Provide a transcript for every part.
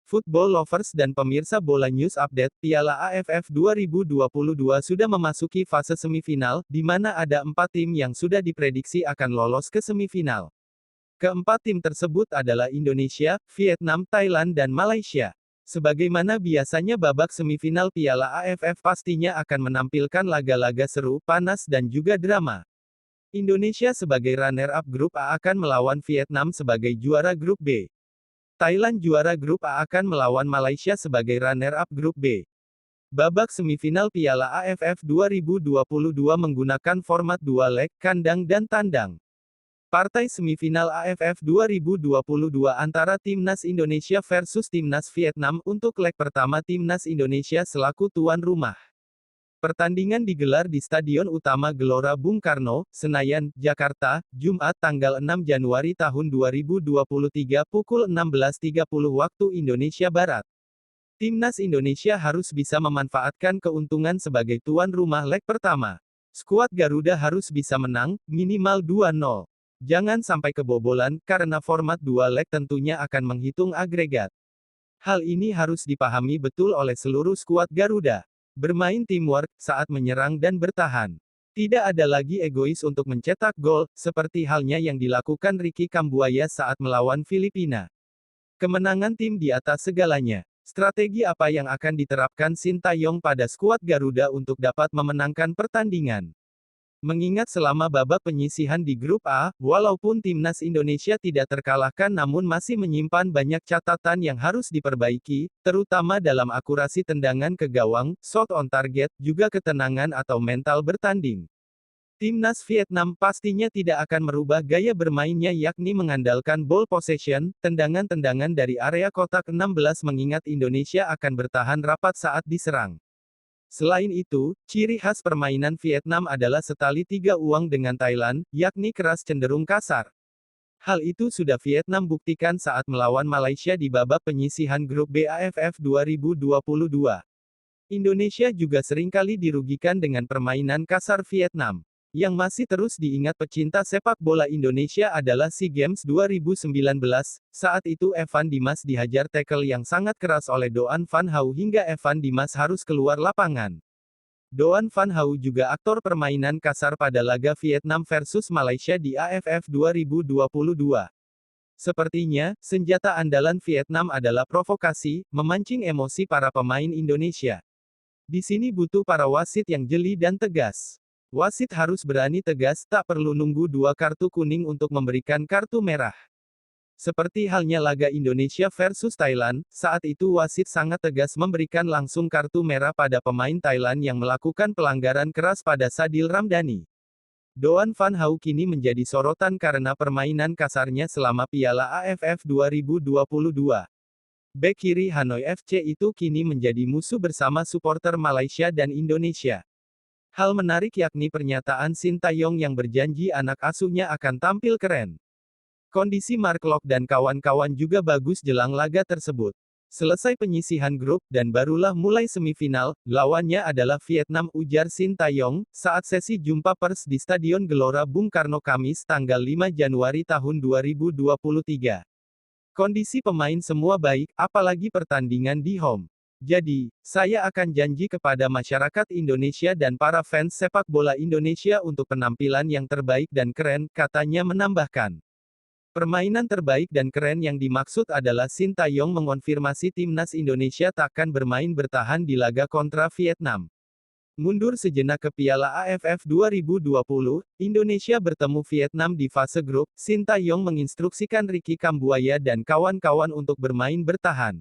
Football lovers dan pemirsa bola news update, Piala AFF 2022 sudah memasuki fase semifinal, di mana ada 4 tim yang sudah diprediksi akan lolos ke semifinal. Keempat tim tersebut adalah Indonesia, Vietnam, Thailand dan Malaysia. Sebagaimana biasanya babak semifinal Piala AFF pastinya akan menampilkan laga-laga seru, panas dan juga drama. Indonesia sebagai runner-up grup A akan melawan Vietnam sebagai juara grup B. Thailand juara grup A akan melawan Malaysia sebagai runner-up grup B. Babak semifinal Piala AFF 2022 menggunakan format 2 leg, kandang dan tandang. Partai semifinal AFF 2022 antara Timnas Indonesia versus Timnas Vietnam untuk leg pertama Timnas Indonesia selaku tuan rumah. Pertandingan digelar di Stadion Utama Gelora Bung Karno, Senayan, Jakarta, Jumat tanggal 6 Januari tahun 2023 pukul 16.30 waktu Indonesia Barat. Timnas Indonesia harus bisa memanfaatkan keuntungan sebagai tuan rumah leg pertama. Skuad Garuda harus bisa menang, minimal 2-0. Jangan sampai kebobolan, karena format 2 leg tentunya akan menghitung agregat. Hal ini harus dipahami betul oleh seluruh skuad Garuda. Bermain teamwork, saat menyerang dan bertahan. Tidak ada lagi egois untuk mencetak gol, seperti halnya yang dilakukan Ricky Kambuaya saat melawan Filipina. Kemenangan tim di atas segalanya. Strategi apa yang akan diterapkan Sintayong pada skuad Garuda untuk dapat memenangkan pertandingan? Mengingat selama babak penyisihan di grup A, walaupun Timnas Indonesia tidak terkalahkan namun masih menyimpan banyak catatan yang harus diperbaiki, terutama dalam akurasi tendangan ke gawang, shot on target, juga ketenangan atau mental bertanding. Timnas Vietnam pastinya tidak akan merubah gaya bermainnya yakni mengandalkan ball possession, tendangan-tendangan dari area kotak 16 mengingat Indonesia akan bertahan rapat saat diserang. Selain itu, ciri khas permainan Vietnam adalah setali 3 uang dengan Thailand, yakni keras cenderung kasar. Hal itu sudah Vietnam buktikan saat melawan Malaysia di babak penyisihan grup B AFF 2022. Indonesia juga seringkali dirugikan dengan permainan kasar Vietnam. Yang masih terus diingat pecinta sepak bola Indonesia adalah SEA Games 2019, saat itu Evan Dimas dihajar tackle yang sangat keras oleh Doan Van Hau hingga Evan Dimas harus keluar lapangan. Doan Van Hau juga aktor permainan kasar pada laga Vietnam versus Malaysia di AFF 2022. Sepertinya, senjata andalan Vietnam adalah provokasi, memancing emosi para pemain Indonesia. Di sini butuh para wasit yang jeli dan tegas. Wasit harus berani tegas, tak perlu nunggu 2 kartu kuning untuk memberikan kartu merah. Seperti halnya laga Indonesia versus Thailand, saat itu wasit sangat tegas memberikan langsung kartu merah pada pemain Thailand yang melakukan pelanggaran keras pada Sadil Ramdhani. Doan Van Hau kini menjadi sorotan karena permainan kasarnya selama Piala AFF 2022. Bek kiri Hanoi FC itu kini menjadi musuh bersama supporter Malaysia dan Indonesia. Hal menarik yakni pernyataan Sintayong yang berjanji anak asuhnya akan tampil keren. Kondisi Mark Locke dan kawan-kawan juga bagus jelang laga tersebut. Selesai penyisihan grup, dan barulah mulai semifinal, lawannya adalah Vietnam, ujar Sintayong, saat sesi jumpa pers di Stadion Gelora Bung Karno Kamis tanggal 5 Januari tahun 2023. Kondisi pemain semua baik, apalagi pertandingan di home. Jadi, saya akan janji kepada masyarakat Indonesia dan para fans sepak bola Indonesia untuk penampilan yang terbaik dan keren, katanya menambahkan. Permainan terbaik dan keren yang dimaksud adalah Sintayong mengonfirmasi Timnas Indonesia takkan bermain bertahan di laga kontra Vietnam. Mundur sejenak ke Piala AFF 2020, Indonesia bertemu Vietnam di fase grup, Sintayong menginstruksikan Ricky Kambuaya dan kawan-kawan untuk bermain bertahan.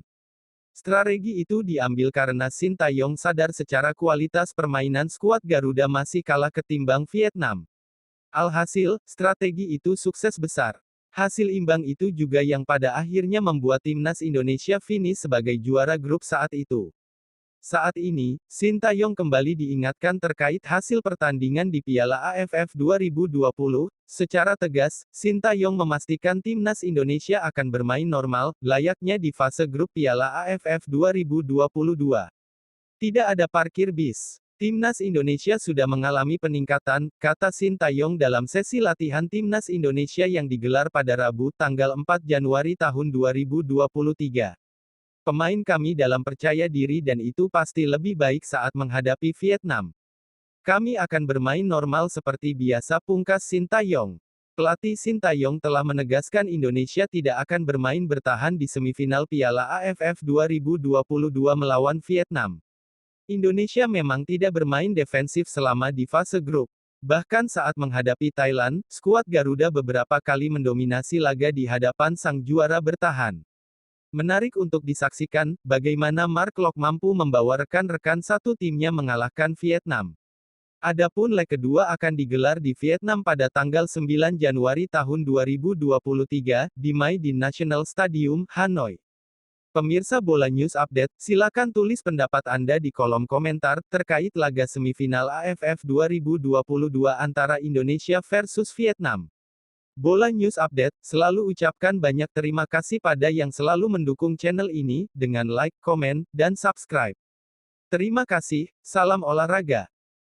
Strategi itu diambil karena Sintayong sadar secara kualitas permainan skuad Garuda masih kalah ketimbang Vietnam. Alhasil, strategi itu sukses besar. Hasil imbang itu juga yang pada akhirnya membuat Timnas Indonesia finish sebagai juara grup saat itu. Saat ini, Sintayong kembali diingatkan terkait hasil pertandingan di Piala AFF 2020. Secara tegas, Sintayong memastikan Timnas Indonesia akan bermain normal, layaknya di fase grup Piala AFF 2022. Tidak ada parkir bis. Timnas Indonesia sudah mengalami peningkatan, kata Sintayong dalam sesi latihan Timnas Indonesia yang digelar pada Rabu tanggal 4 Januari tahun 2023. Pemain kami dalam percaya diri dan itu pasti lebih baik saat menghadapi Vietnam. Kami akan bermain normal seperti biasa, pungkas Sintayong. Pelatih Sintayong telah menegaskan Indonesia tidak akan bermain bertahan di semifinal Piala AFF 2022 melawan Vietnam. Indonesia memang tidak bermain defensif selama di fase grup. Bahkan saat menghadapi Thailand, skuad Garuda beberapa kali mendominasi laga di hadapan sang juara bertahan. Menarik untuk disaksikan, bagaimana Mark Locke mampu membawa rekan-rekan satu timnya mengalahkan Vietnam. Adapun leg kedua akan digelar di Vietnam pada tanggal 9 Januari tahun 2023, di Mai Dinh National Stadium, Hanoi. Pemirsa Bola News Update, silakan tulis pendapat Anda di kolom komentar, terkait laga semifinal AFF 2022 antara Indonesia versus Vietnam. Bola News Update, selalu ucapkan banyak terima kasih pada yang selalu mendukung channel ini, dengan like, komen, dan subscribe. Terima kasih, salam olahraga.